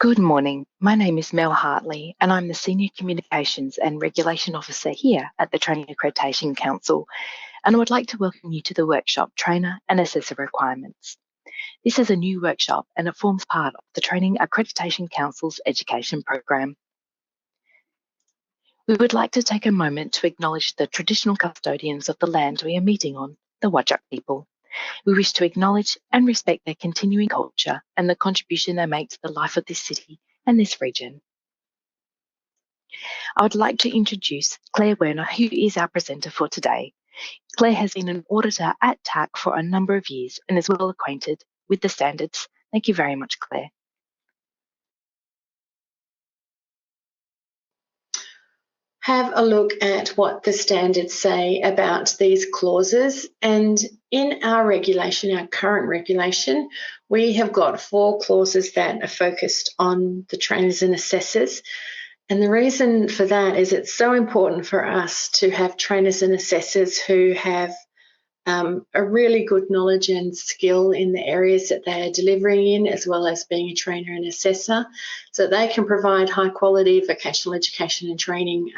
Good morning. My name is Mel Hartley, and I'm the Senior Communications and Regulation Officer here at the Training Accreditation Council, and I would like to welcome you to the workshop Trainer and Assessor Requirements. This is a new workshop and it forms part of the Training Accreditation Council's education program. We would like to take a moment to acknowledge the traditional custodians of the land we are meeting on, the Whadjuk people. We wish to acknowledge and respect their continuing culture and the contribution they make to the life of this city and this region. I would like to introduce Claire Werner, who is our presenter for today. Claire has been an auditor at TAC for a number of years and is well acquainted with the standards. Thank you very much, Claire. Have a look at what the standards say about these clauses. And in our regulation, our current regulation, we have got 4 clauses that are focused on the trainers and assessors. And the reason for that is it's so important for us to have trainers and assessors who have a really good knowledge and skill in the areas that they are delivering in, as well as being a trainer and assessor, so they can provide high quality vocational education and training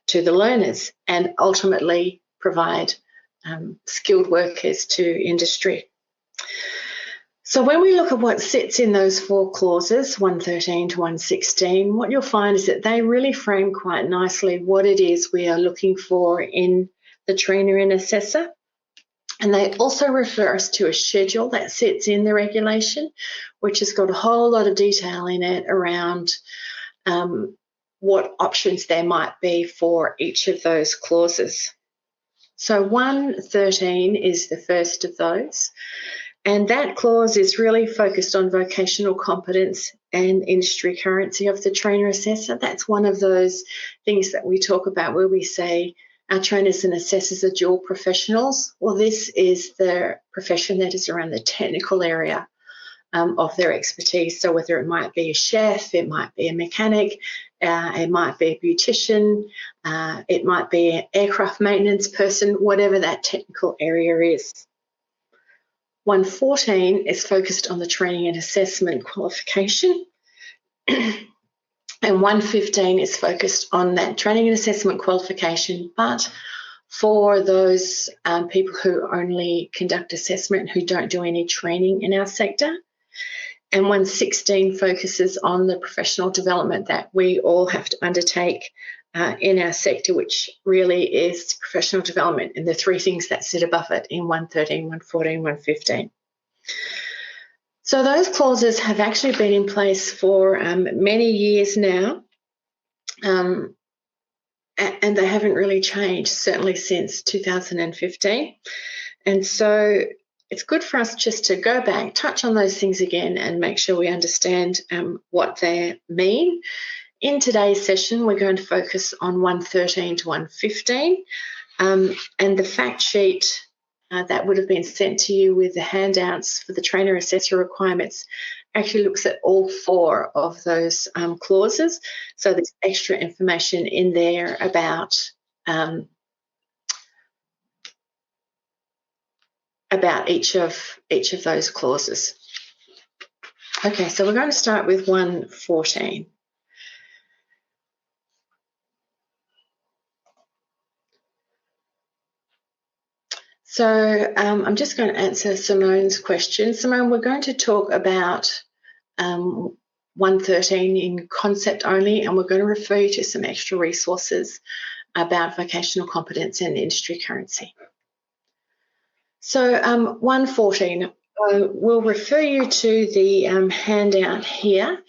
to the learners and ultimately provide skilled workers to industry. So when we look at what sits in those 4 clauses, 113 to 116, what you'll find is that they really frame quite nicely what it is we are looking for in the trainer and assessor. And they also refer us to a schedule that sits in the regulation, which has got a whole lot of detail in it around what options there might be for each of those clauses. So 113 is the first of those. And that clause is really focused on vocational competence and industry currency of the trainer assessor. That's one of those things that we talk about where we say our trainers and assessors are dual professionals. Well, this is the profession that is around the technical area of their expertise. So whether it might be a chef, it might be a mechanic, it might be a beautician, it might be an aircraft maintenance person, whatever that technical area is. 114 is focused on the training and assessment qualification. And 115 is focused on that training and assessment qualification, but for those people who only conduct assessment, who don't do any training in our sector. And 116 focuses on the professional development that we all have to undertake in our sector, which really is professional development and the 3 things that sit above it in 113, 114, 115. So those clauses have actually been in place for many years now, and they haven't really changed, certainly since 2015. And so it's good for us just to go back, touch on those things again and make sure we understand what they mean. In today's session, we're going to focus on 113 to 115, and the fact sheet that would have been sent to you with the handouts for the trainer assessor requirements actually looks at all 4 of those clauses. So there's extra information in there about each of those clauses. Okay, so we're going to start with 114. So I'm just going to answer Simone's question. Simone, we're going to talk about 113 in concept only, and we're going to refer you to some extra resources about vocational competence and industry currency. So 114, we'll refer you to the handout here.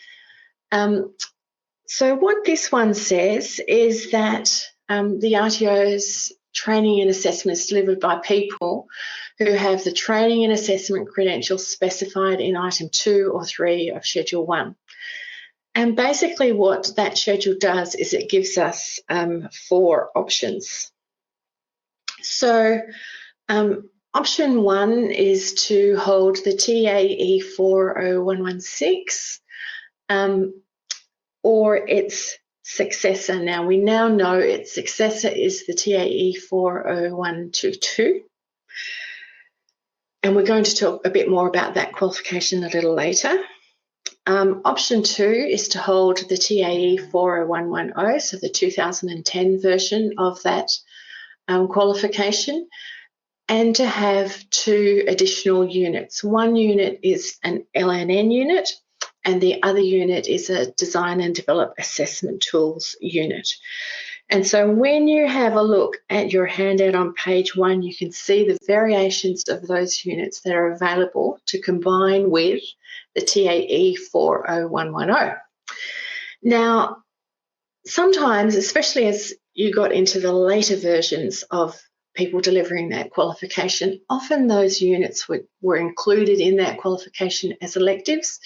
So what this one says is that the RTO's training and assessments delivered by people who have the training and assessment credentials specified in item 2 or 3 of Schedule 1. And basically what that schedule does is it gives us 4 options. So option 1 is to hold the TAE 40116 or its successor. Now, we now know its successor is the TAE 40122. And we're going to talk a bit more about that qualification a little later. Option 2 is to hold the TAE 40110, so the 2010 version of that qualification, and to have 2 additional units. One unit is an LNN unit, and the other unit is a Design and Develop Assessment Tools unit. And so when you have a look at your handout on page 1, you can see the variations of those units that are available to combine with the TAE 40110. Now, sometimes, especially as you got into the later versions of people delivering that qualification, often those units were included in that qualification as electives.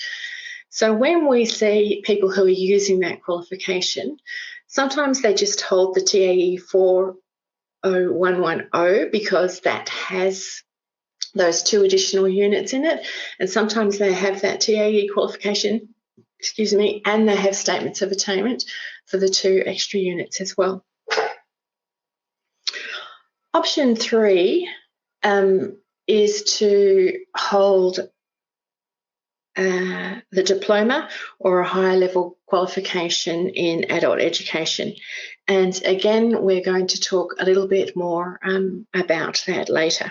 So when we see people who are using that qualification, sometimes they just hold the TAE 40110 because that has those 2 additional units in it, and sometimes they have that TAE qualification, and they have statements of attainment for the 2 extra units as well. Option 3 is to hold the diploma or a higher level qualification in adult education. And again, we're going to talk a little bit more about that later.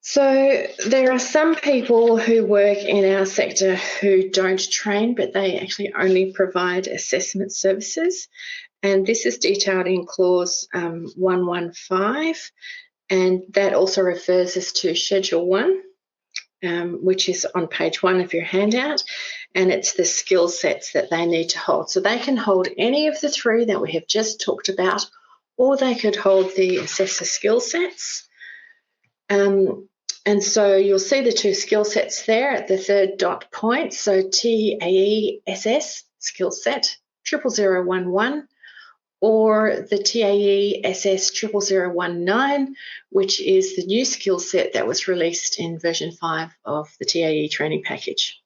So there are some people who work in our sector who don't train, but they actually only provide assessment services. And this is detailed in clause 115, and that also refers us to Schedule 1. Which is on page 1 of your handout, and it's the skill sets that they need to hold. So they can hold any of the 3 that we have just talked about, or they could hold the assessor skill sets. And so you'll see the 2 skill sets there at the 3rd dot point. So TAE SS skill set 00011, or the TAE SS 00019, which is the new skill set that was released in version 5 of the TAE training package.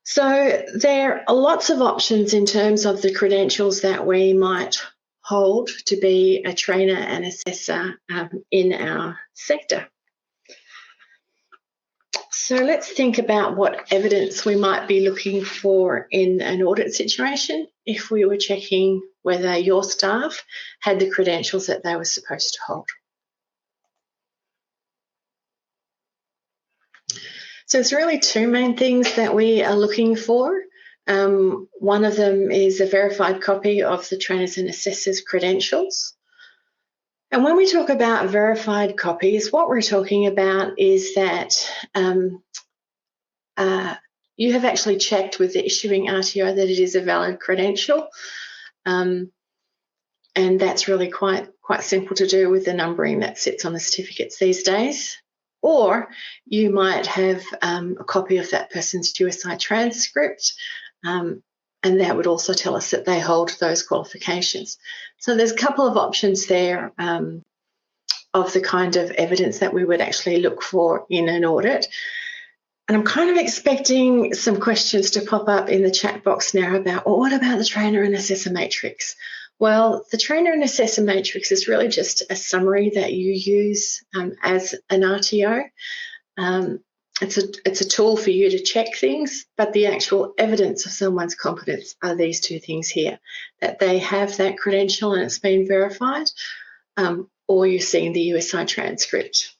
So there are lots of options in terms of the credentials that we might hold to be a trainer and assessor in our sector. So let's think about what evidence we might be looking for in an audit situation if we were checking whether your staff had the credentials that they were supposed to hold. So it's really 2 main things that we are looking for. One of them is a verified copy of the trainers and assessors credentials. And when we talk about verified copies, what we're talking about is that you have actually checked with the issuing RTO that it is a valid credential. And that's really quite simple to do with the numbering that sits on the certificates these days. Or you might have a copy of that person's USI transcript, and that would also tell us that they hold those qualifications. So there's a couple of options there of the kind of evidence that we would actually look for in an audit. And I'm kind of expecting some questions to pop up in the chat box now about, well, what about the trainer and assessor matrix? Well, the trainer and assessor matrix is really just a summary that you use as an RTO. It's a tool for you to check things, but the actual evidence of someone's competence are these 2 things here, that they have that credential and it's been verified, or you're seeing the USI transcript.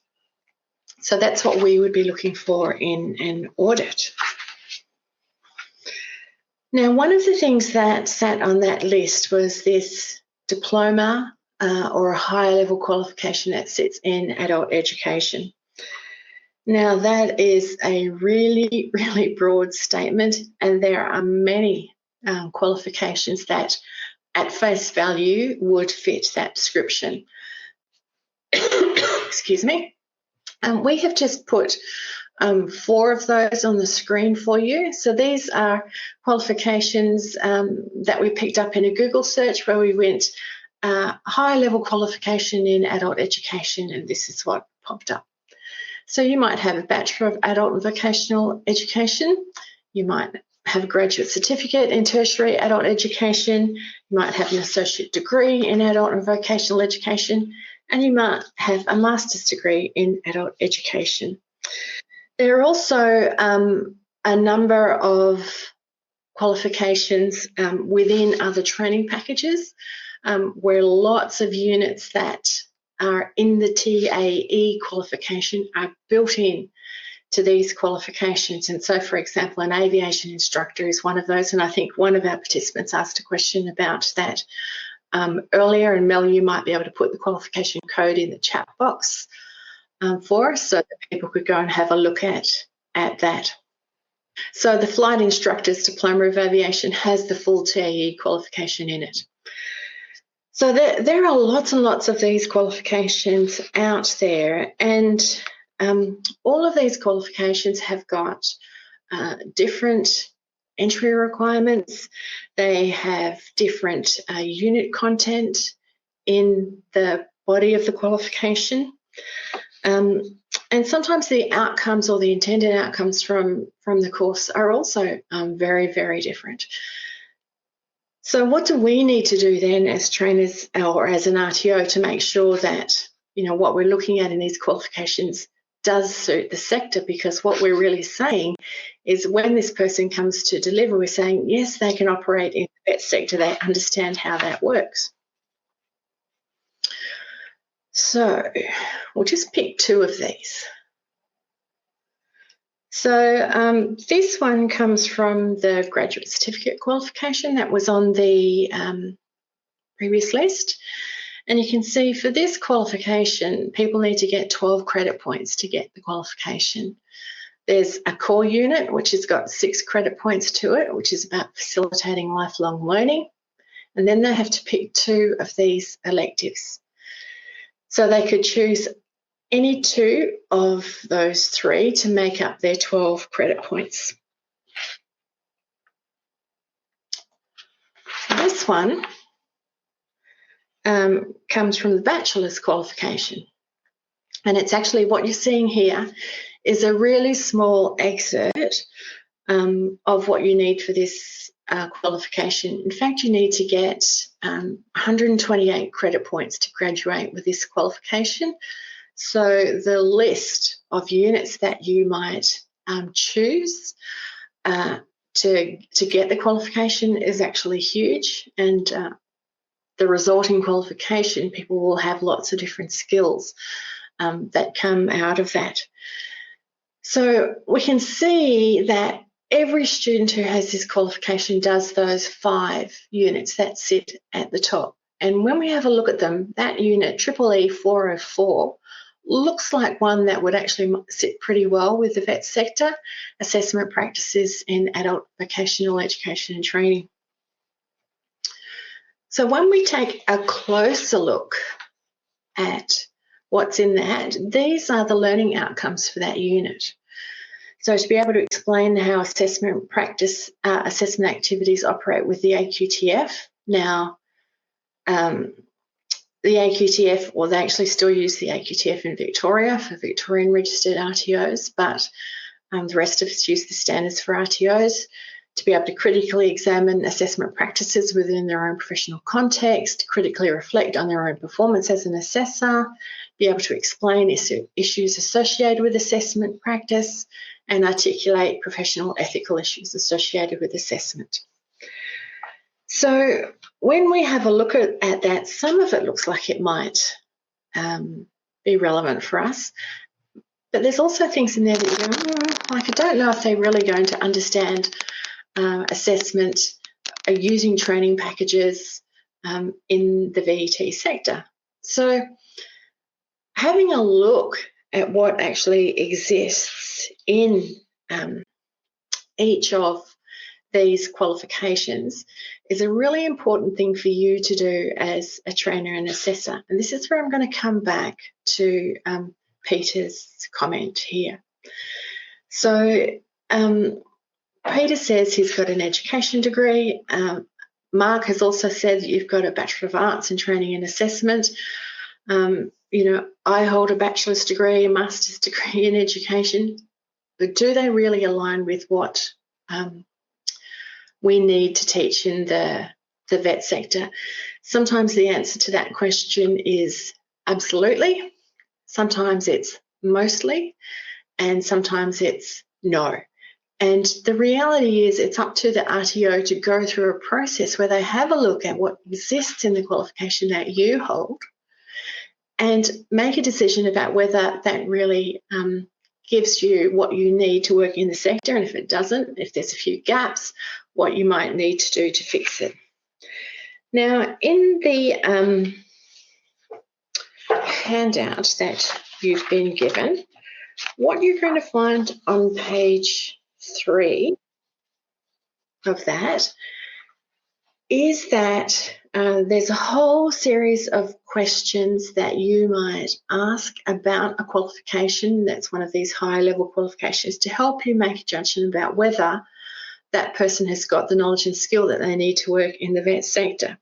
So that's what we would be looking for in an audit. Now, one of the things that sat on that list was this diploma or a higher level qualification that sits in adult education. Now, that is a really, really broad statement, and there are many qualifications that at face value would fit that description. Excuse me. We have just put 4 of those on the screen for you. So these are qualifications that we picked up in a Google search where we went high level qualification in adult education, and this is what popped up. So you might have a Bachelor of Adult and Vocational Education. You might have a graduate certificate in tertiary adult education. You might have an associate degree in adult and vocational education, and you might have a master's degree in adult education. There are also a number of qualifications within other training packages where lots of units that are in the TAE qualification are built in to these qualifications. And so, for example, an aviation instructor is one of those, and I think one of our participants asked a question about that earlier, and Mel, you might be able to put the qualification code in the chat box for us so that people could go and have a look at that. So the Flight Instructor's Diploma of Aviation has the full TAE qualification in it. So there are lots and lots of these qualifications out there, and all of these qualifications have got different entry requirements. They have different unit content in the body of the qualification. And sometimes the outcomes or the intended outcomes from the course are also very, very different. So what do we need to do then as trainers or as an RTO to make sure that, you know, what we're looking at in these qualifications does suit the sector? Because what we're really saying is when this person comes to deliver, we're saying, yes, they can operate in the vet sector. They understand how that works. So we'll just pick two of these. So this one comes from the graduate certificate qualification that was on the previous list. And you can see for this qualification, people need to get 12 credit points to get the qualification. There's a core unit, which has got 6 credit points to it, which is about facilitating lifelong learning. And then they have to pick 2 of these electives. So they could choose any 2 of those 3 to make up their 12 credit points. This one comes from the bachelor's qualification. And it's actually what you're seeing here is a really small excerpt of what you need for this qualification. In fact, you need to get 128 credit points to graduate with this qualification. So the list of units that you might choose to get the qualification is actually huge, and the resulting qualification, people will have lots of different skills that come out of that. So we can see that every student who has this qualification does those 5 units that sit at the top. And when we have a look at them, that unit, EEE 404, looks like one that would actually sit pretty well with the vet sector, assessment practices in adult vocational education and training. So when we take a closer look at what's in that, these are the learning outcomes for that unit. So to be able to explain how assessment practice, assessment activities operate with the AQTF. Now, the AQTF, or they actually still use the AQTF in Victoria for Victorian registered RTOs, but the rest of us use the standards for RTOs. To be able to critically examine assessment practices within their own professional context, critically reflect on their own performance as an assessor, be able to explain issues associated with assessment practice, and articulate professional ethical issues associated with assessment. So when we have a look at that, some of it looks like it might be relevant for us, but there's also things in there that you go, like I don't know if they're really going to understand assessment using training packages in the VET sector. So having a look at what actually exists in each of these qualifications is a really important thing for you to do as a trainer and assessor. And this is where I'm going to come back to Peter's comment here. So Peter says he's got an education degree. Mark has also said that you've got a Bachelor of Arts in Training and Assessment. You know, I hold a bachelor's degree, a master's degree in education, but do they really align with what we need to teach in the vet sector? Sometimes the answer to that question is absolutely. Sometimes it's mostly. and sometimes it's no. And the reality is it's up to the RTO to go through a process where they have a look at what exists in the qualification that you hold and make a decision about whether that really gives you what you need to work in the sector, and if it doesn't, if there's a few gaps, what you might need to do to fix it. Now, in the handout that you've been given, what you're going to find on page 3 of that is that there's a whole series of questions that you might ask about a qualification that's one of these higher level qualifications to help you make a judgment about whether that person has got the knowledge and skill that they need to work in the vet sector.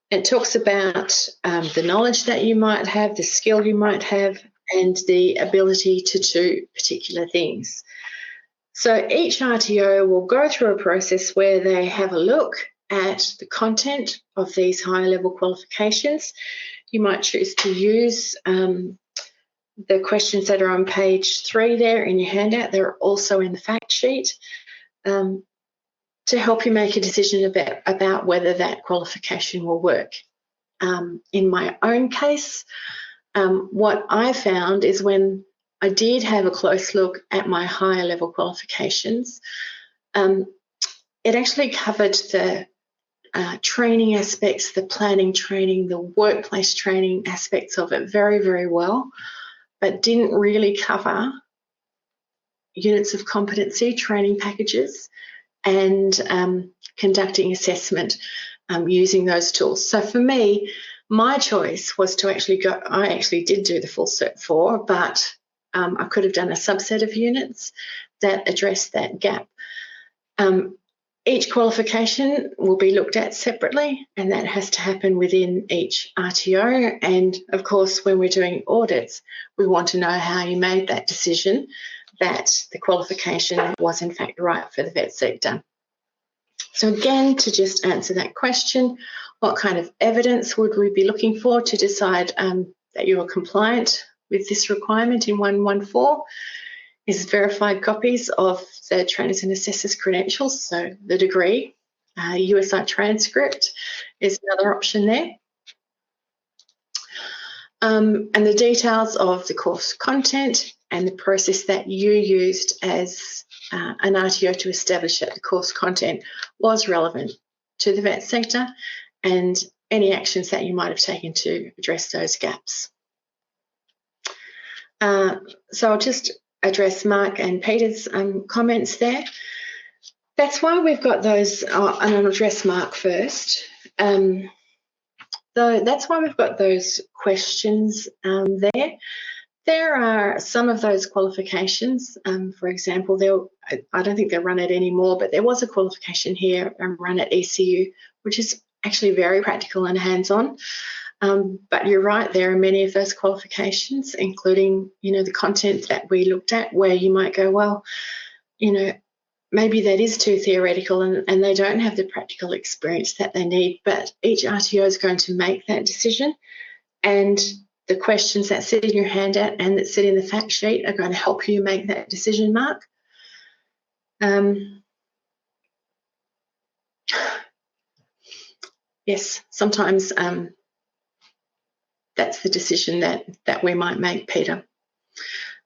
It talks about the knowledge that you might have, the skill you might have, and the ability to do particular things. So each RTO will go through a process where they have a look at the content of these higher level qualifications. You might choose to use the questions that are on page 3 there in your handout. They're also in the fact sheet to help you make a decision about whether that qualification will work. In my own case, what I found is when I did have a close look at my higher level qualifications, it actually covered the training aspects, the planning training, the workplace training aspects of it very, very well, but didn't really cover units of competency, training packages, and conducting assessment using those tools. So for me, my choice was to actually go, I actually did do the full Cert 4, but I could have done a subset of units that addressed that gap. Each qualification will be looked at separately, and that has to happen within each RTO. And of course, when we're doing audits, we want to know how you made that decision that the qualification was in fact right for the vet sector. So again, to just answer that question, what kind of evidence would we be looking for to decide that you are compliant with this requirement in 114? Is verified copies of the trainers and assessors credentials, so the degree. USI transcript is another option there. And the details of the course content and the process that you used as an RTO to establish that the course content was relevant to the vet sector, and any actions that you might have taken to address those gaps. So I'll just address Mark and Peter's comments there. That's why we've got those, and I'll address Mark first. That's why we've got those questions there. There are some of those qualifications. For example, I don't think they're run it anymore, but there was a qualification here run at ECU, which is actually very practical and hands-on. But you're right, there are many of those qualifications, including, the content that we looked at, where you might go, well, maybe that is too theoretical and they don't have the practical experience that they need, but each RTO is going to make that decision, and the questions that sit in your handout and that sit in the fact sheet are going to help you make that decision, Mark. Yes, sometimes that's the decision that we might make, Peter.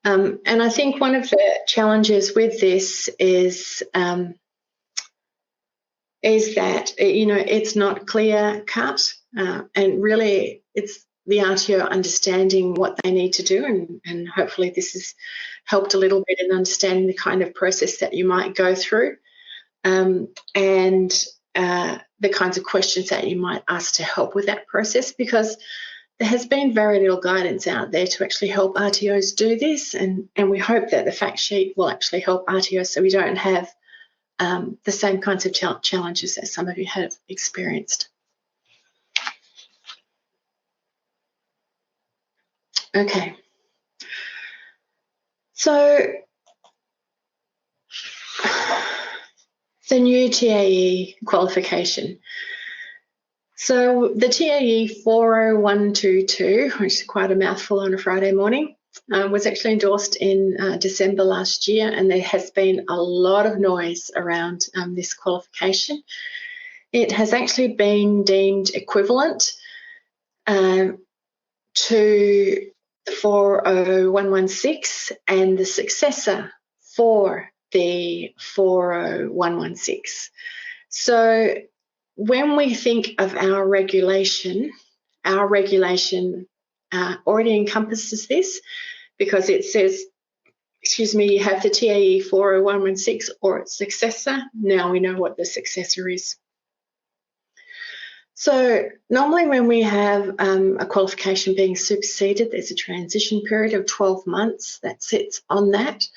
And I think one of the challenges with this is that, it's not clear cut, and really it's the RTO understanding what they need to do, and hopefully this has helped a little bit in understanding the kind of process that you might go through, and the kinds of questions that you might ask to help with that process, because there has been very little guidance out there to actually help RTOs do this, and we hope that the fact sheet will actually help RTOs so we don't have the same kinds of challenges that some of you have experienced. Okay. So the new TAE qualification. So the TAE 40122, which is quite a mouthful on a Friday morning, was actually endorsed in December last year, and there has been a lot of noise around this qualification. It has actually been deemed equivalent to the 40116 and the successor for the 40116. So when we think of our regulation already encompasses this, because it says, you have the TAE 40116 or its successor. Now we know what the successor is. So normally when we have a qualification being superseded, there's a transition period of 12 months that sits on that.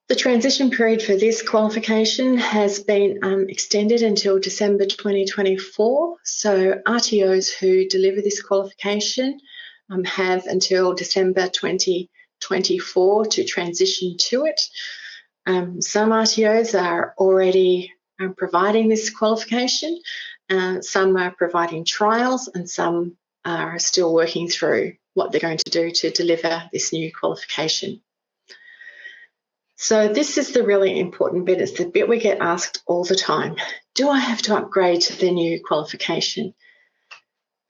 The transition period for this qualification has been extended until December 2024. So RTOs who deliver this qualification have until December 2024 to transition to it. Some RTOs are already providing this qualification. Some are providing trials, and some are still working through what they're going to do to deliver this new qualification. So this is the really important bit. It's the bit we get asked all the time. Do I have to upgrade to the new qualification?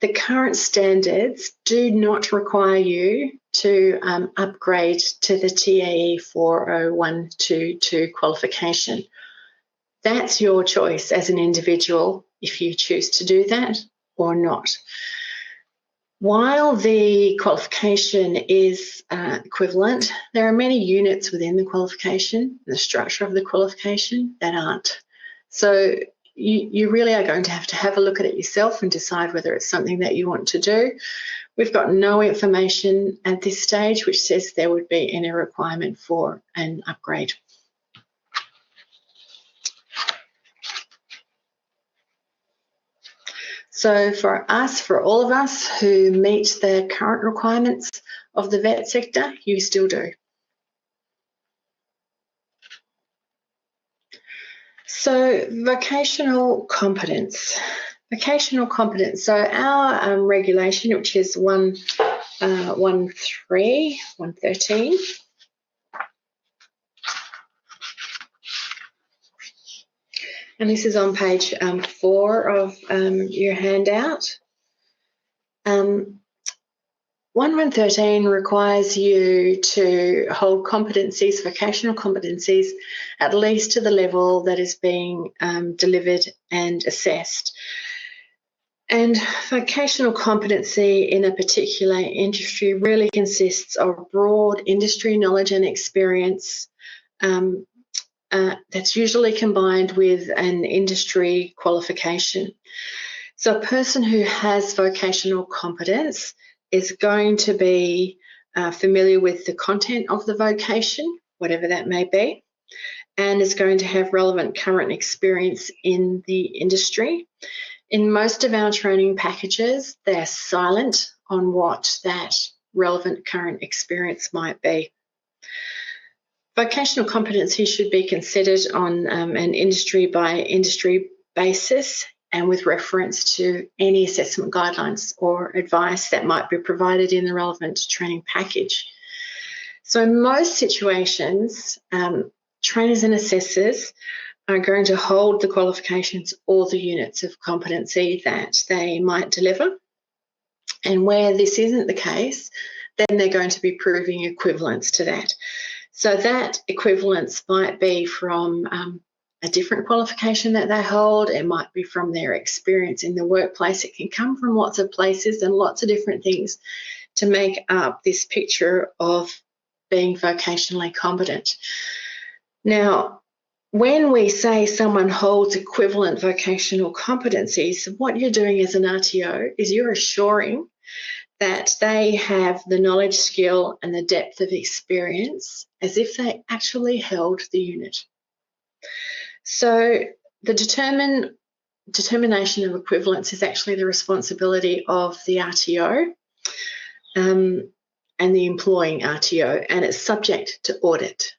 The current standards do not require you to upgrade to the TAE 40122 qualification. That's your choice as an individual if you choose to do that or not. While the qualification is equivalent, there are many units within the qualification, the structure of the qualification, that aren't. So you really are going to have a look at it yourself and decide whether it's something that you want to do. We've got no information at this stage which says there would be any requirement for an upgrade. So for all of us who meet the current requirements of the vet sector, you still do. So vocational competence. Vocational competence. So our regulation, which is 113, and this is on page 4 of your handout. 1113 requires you to hold competencies, vocational competencies, at least to the level that is being delivered and assessed. And vocational competency in a particular industry really consists of broad industry knowledge and experience that's usually combined with an industry qualification. So a person who has vocational competence is going to be familiar with the content of the vocation, whatever that may be, and is going to have relevant current experience in the industry. In most of our training packages, they're silent on what that relevant current experience might be. Vocational competency should be considered on an industry by industry basis and with reference to any assessment guidelines or advice that might be provided in the relevant training package. So in most situations, trainers and assessors are going to hold the qualifications or the units of competency that they might deliver. And where this isn't the case, then they're going to be proving equivalence to that. So that equivalence might be from a different qualification that they hold. It might be from their experience in the workplace. It can come from lots of places and lots of different things to make up this picture of being vocationally competent. Now, when we say someone holds equivalent vocational competencies, what you're doing as an RTO is you're assuring that they have the knowledge, skill, and the depth of experience as if they actually held the unit. So the determination of equivalence is actually the responsibility of the RTO and the employing RTO, and it's subject to audit.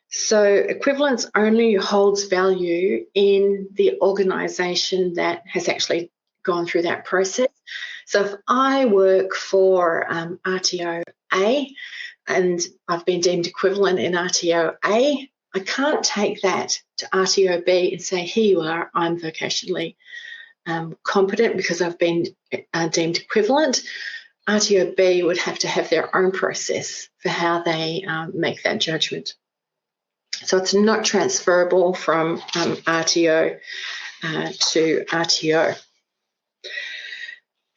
So equivalence only holds value in the organisation that has actually gone through that process. So if I work for RTO A and I've been deemed equivalent in RTO A, I can't take that to RTO B and say, here you are, I'm vocationally competent because I've been deemed equivalent. RTO B would have to have their own process for how they make that judgment. So it's not transferable from RTO to RTO.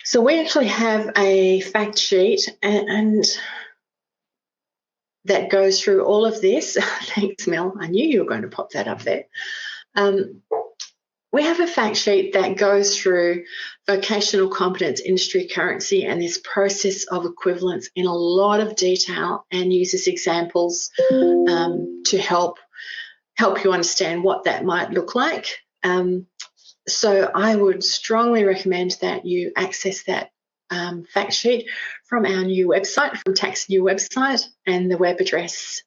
So we actually have a fact sheet and that goes through all of this. Thanks, Mel. I knew you were going to pop that up there. We have a fact sheet that goes through vocational competence, industry currency, and this process of equivalence in a lot of detail and uses examples to help you understand what that might look like. So I would strongly recommend that you access that fact sheet from our new website, from TAC's new website, and the web address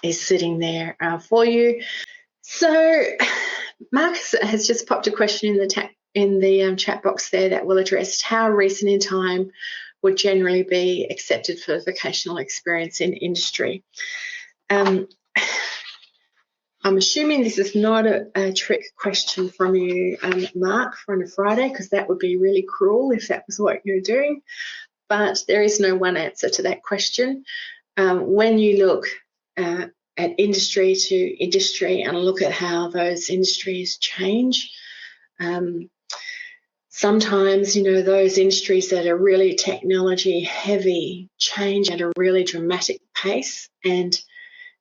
is sitting there for you. So Marcus has just popped a question in the chat box there that will address how recent in time would generally be accepted for vocational experience in industry. I'm assuming this is not a trick question from you, Mark, on a Friday, because that would be really cruel if that was what you're doing. But there is no one answer to that question. When you look at industry to industry and look at how those industries change, sometimes, those industries that are really technology heavy change at a really dramatic pace. And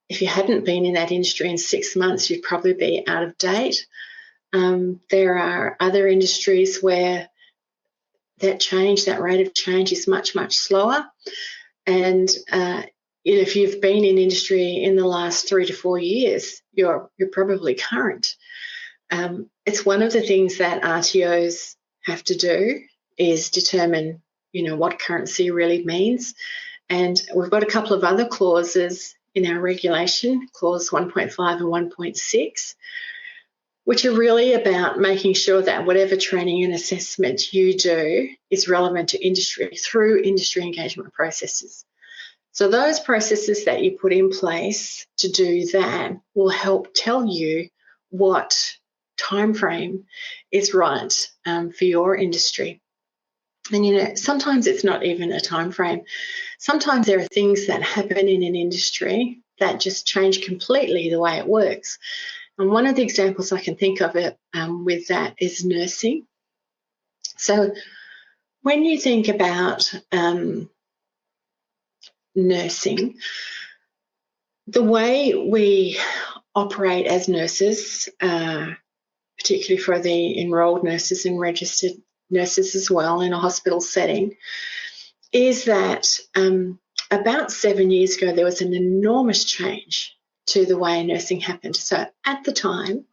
if you hadn't been in that industry in 6 months, you'd probably be out of date. There are other industries where that rate of change is much, much slower. And if you've been in industry in the last 3 to 4 years, you're probably current. It's one of the things that RTOs have to do is determine, what currency really means. And we've got a couple of other clauses in our regulation, clause 1.5 and 1.6, which are really about making sure that whatever training and assessment you do is relevant to industry through industry engagement processes. So those processes that you put in place to do that will help tell you what time frame is right for your industry. And, sometimes it's not even a time frame. Sometimes there are things that happen in an industry that just change completely the way it works. And one of the examples I can think of with that is nursing. So when you think about nursing, the way we operate as nurses, particularly for the enrolled nurses and registered nurses as well in a hospital setting, is that about 7 years ago there was an enormous change to the way nursing happened. So at the time,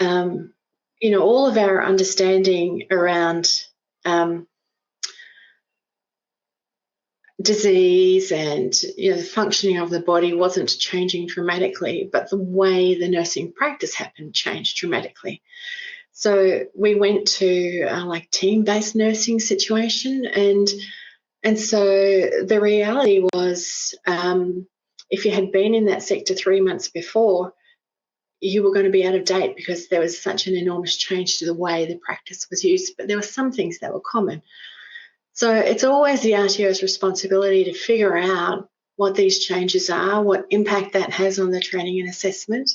all of our understanding around disease and the functioning of the body wasn't changing dramatically, but the way the nursing practice happened changed dramatically. So we went to team-based nursing situation, and so the reality was if you had been in that sector 3 months before, you were going to be out of date because there was such an enormous change to the way the practice was used, but there were some things that were common. So it's always the RTO's responsibility to figure out what these changes are, what impact that has on the training and assessment,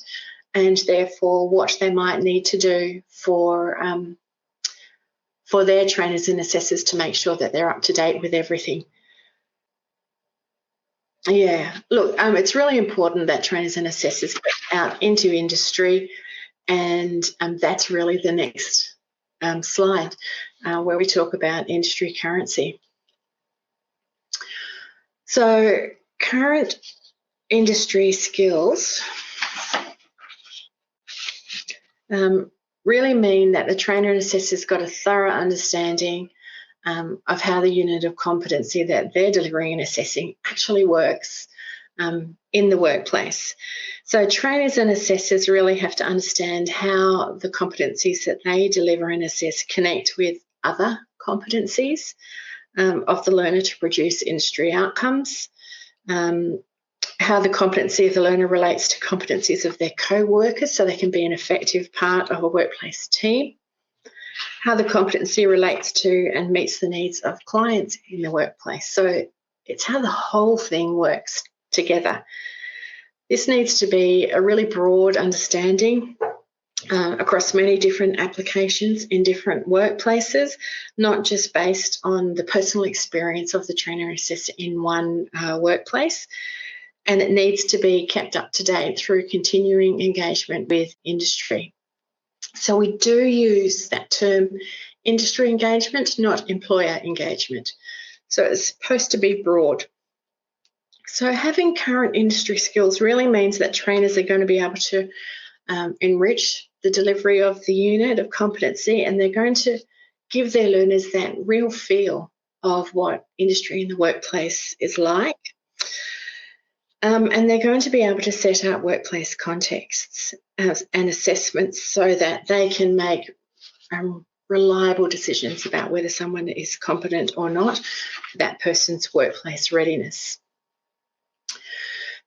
and therefore what they might need to do for their trainers and assessors to make sure that they're up to date with everything. Yeah, look, it's really important that trainers and assessors get out into industry, and that's really the next slide where we talk about industry currency. So current industry skills really mean that the trainer and assessor's got a thorough understanding of how the unit of competency that they're delivering and assessing actually works in the workplace. So trainers and assessors really have to understand how the competencies that they deliver and assess connect with other competencies. of the learner to produce industry outcomes, how the competency of the learner relates to competencies of their co-workers so they can be an effective part of a workplace team, how the competency relates to and meets the needs of clients in the workplace. So it's how the whole thing works together. This needs to be a really broad understanding across many different applications in different workplaces, not just based on the personal experience of the trainer assessor in one workplace. And it needs to be kept up to date through continuing engagement with industry. So we do use that term industry engagement, not employer engagement. So it's supposed to be broad. So having current industry skills really means that trainers are going to be able to enrich the delivery of the unit of competency, and they're going to give their learners that real feel of what industry in the workplace is like. And they're going to be able to set out workplace contexts and assessments so that they can make reliable decisions about whether someone is competent or not for that person's workplace readiness.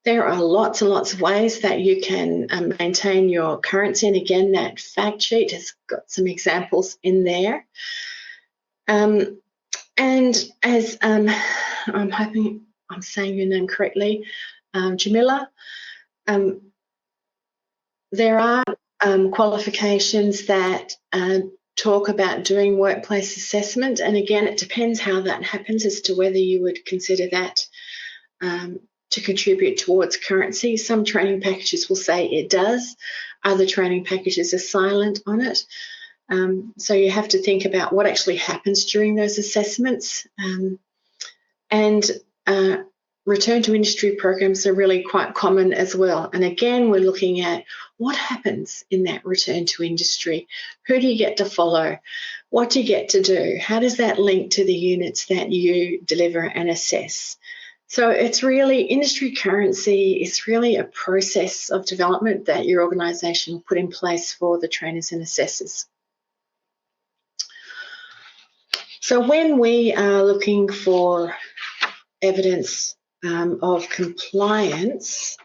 There are lots and lots of ways that you can maintain your currency, and again, that fact sheet has got some examples in there. And as I'm hoping I'm saying your name correctly, Jamila, there are qualifications that talk about doing workplace assessment, and again, it depends how that happens as to whether you would consider that to contribute towards currency. Some training packages will say it does, other training packages are silent on it. So you have to think about what actually happens during those assessments. And return to industry programs are really quite common as well. And again, we're looking at what happens in that return to industry. Who do you get to follow? What do you get to do? How does that link to the units that you deliver and assess? So it's really, industry currency is really a process of development that your organisation put in place for the trainers and assessors. So when we are looking for evidence of compliance,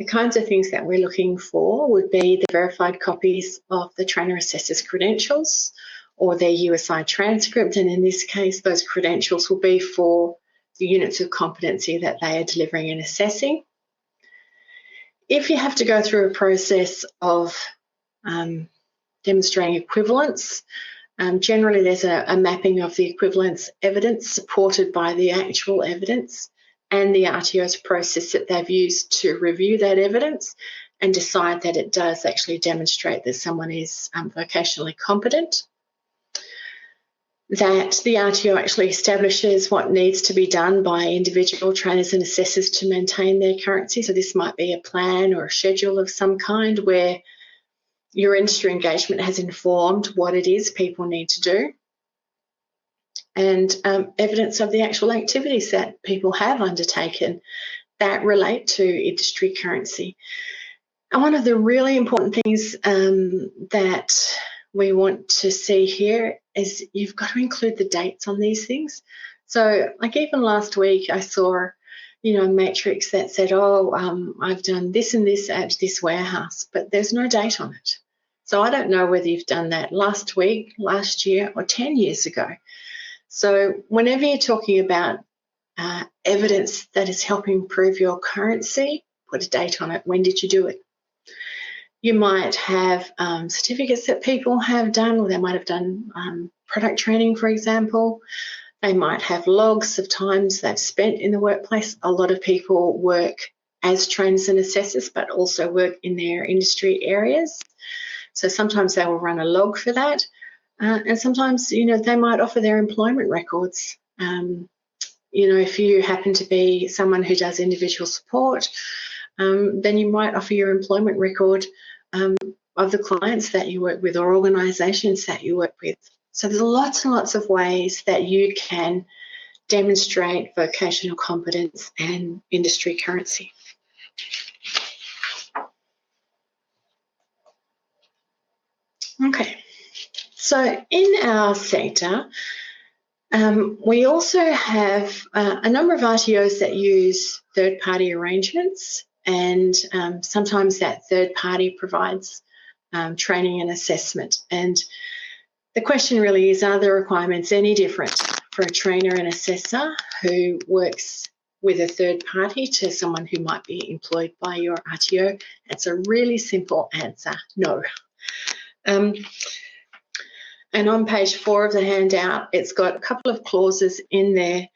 the kinds of things that we're looking for would be the verified copies of the trainer assessor's credentials or their USI transcript, and in this case those credentials will be for the units of competency that they are delivering and assessing. If you have to go through a process of demonstrating equivalence, generally there's a mapping of the equivalence evidence supported by the actual evidence and the RTO's process that they've used to review that evidence and decide that it does actually demonstrate that someone is vocationally competent. That the RTO actually establishes what needs to be done by individual trainers and assessors to maintain their currency. So this might be a plan or a schedule of some kind where your industry engagement has informed what it is people need to do, and evidence of the actual activities that people have undertaken that relate to industry currency. And one of the really important things that we want to see here is you've got to include the dates on these things. So like even last week I saw a matrix that said, I've done this and this at this warehouse, but there's no date on it. So I don't know whether you've done that last week, last year, or 10 years ago. So whenever you're talking about evidence that is helping prove your currency, put a date on it. When did you do it? You might have certificates that people have done, or they might have done product training, for example. They might have logs of times they've spent in the workplace. A lot of people work as trainers and assessors, but also work in their industry areas. So sometimes they will run a log for that. And sometimes, they might offer their employment records. If you happen to be someone who does individual support, then you might offer your employment record of the clients that you work with or organisations that you work with. So there's lots and lots of ways that you can demonstrate vocational competence and industry currency. Okay, so in our sector, We also have a number of RTOs that use third-party arrangements, and sometimes that third party provides training and assessment. And the question really is, are the requirements any different for a trainer and assessor who works with a third party to someone who might be employed by your RTO? It's a really simple answer, no. And on page 4 of the handout, it's got a couple of clauses in there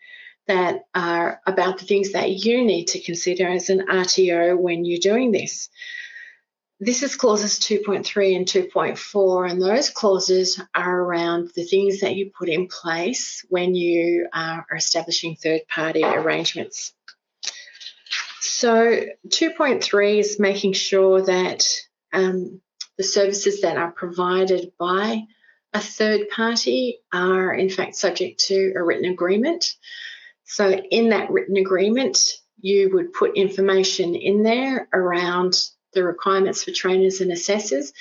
that are about the things that you need to consider as an RTO when you're doing this. This is clauses 2.3 and 2.4, and those clauses are around the things that you put in place when you are establishing third-party arrangements. So 2.3 is making sure that the services that are provided by a third party are in fact subject to a written agreement. So in that written agreement, you would put information in there around the requirements for trainers and assessors,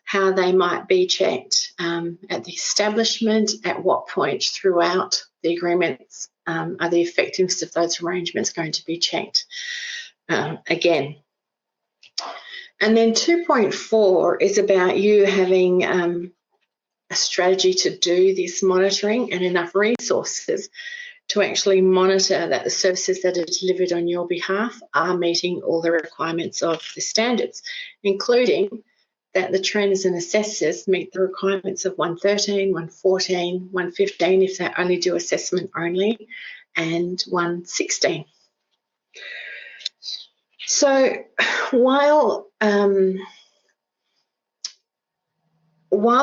how they might be checked at the establishment, at what point throughout the agreements are the effectiveness of those arrangements going to be checked again. And then 2.4 is about you having a strategy to do this monitoring and enough resources to actually monitor that the services that are delivered on your behalf are meeting all the requirements of the standards, including that the trainers and assessors meet the requirements of 113, 114, 115 if they only do assessment only, and 116. So while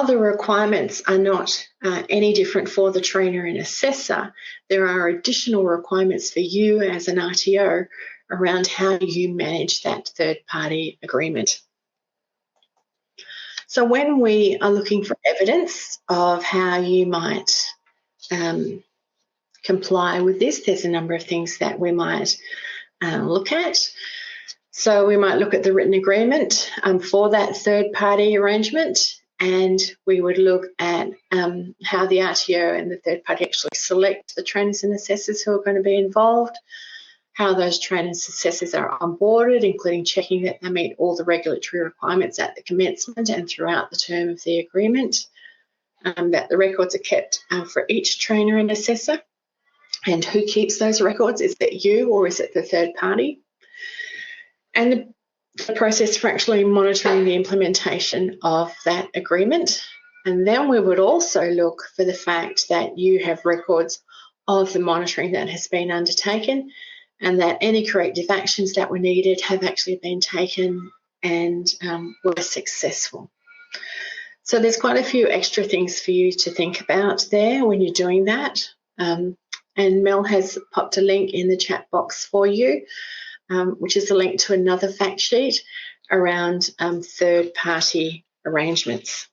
the requirements are not any different for the trainer and assessor, there are additional requirements for you as an RTO around how you manage that third-party agreement. So when we are looking for evidence of how you might comply with this, there's a number of things that we might look at. So we might look at the written agreement for that third-party arrangement, and we would look at how the RTO and the third party actually select the trainers and assessors who are going to be involved, how those trainers and assessors are onboarded, including checking that they meet all the regulatory requirements at the commencement and throughout the term of the agreement, that the records are kept for each trainer and assessor, and who keeps those records. Is it you or is it the third party? And the process for actually monitoring the implementation of that agreement. And then we would also look for the fact that you have records of the monitoring that has been undertaken and that any corrective actions that were needed have actually been taken and were successful. So there's quite a few extra things for you to think about there when you're doing that. And Mel has popped a link in the chat box for you, which is a link to another fact sheet around third-party arrangements.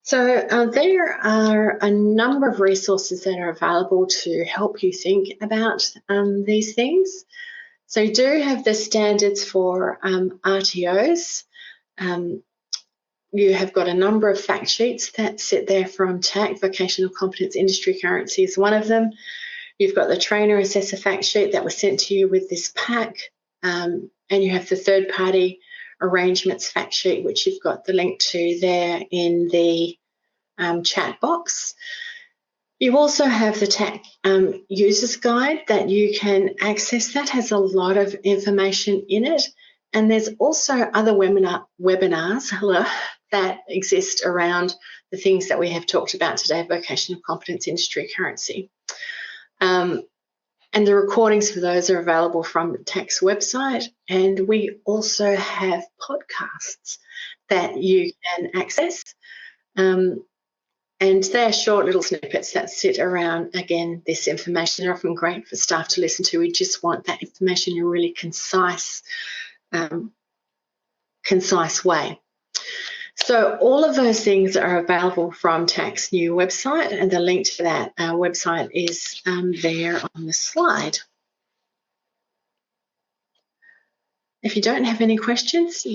So there are a number of resources that are available to help you think about these things. So you do have the standards for RTOs. You have got a number of fact sheets that sit there from TAC. Vocational competence industry currency is one of them. You've got the trainer assessor fact sheet that was sent to you with this pack, and you have the third party arrangements fact sheet, which you've got the link to there in the chat box. You also have the TAC users guide that you can access. That has a lot of information in it, and there's also other webinars that exist around the things that we have talked about today, vocational competence industry currency. And the recordings for those are available from TAC's website, and we also have podcasts that you can access. And they're short little snippets that sit around, again, this information. They're often great for staff to listen to. We just want that information in a really concise way. So all of those things are available from TAC's new website, and the link to that website is there on the slide. If you don't have any questions,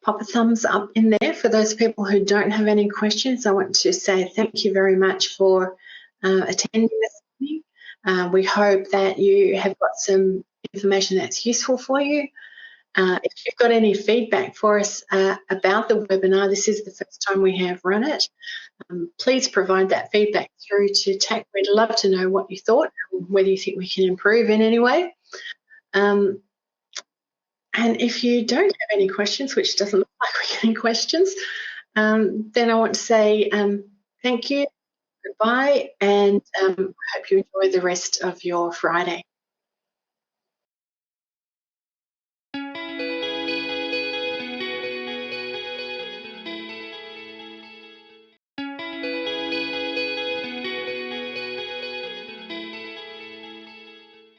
pop a thumbs up in there. For those people who don't have any questions, I want to say thank you very much for attending this evening. We hope that you have got some information that's useful for you. If you've got any feedback for us about the webinar, this is the first time we have run it, please provide that feedback through to TAC. We'd love to know what you thought, whether you think we can improve in any way. And if you don't have any questions, which doesn't look like we're getting questions, then I want to say thank you, goodbye, and I hope you enjoy the rest of your Friday.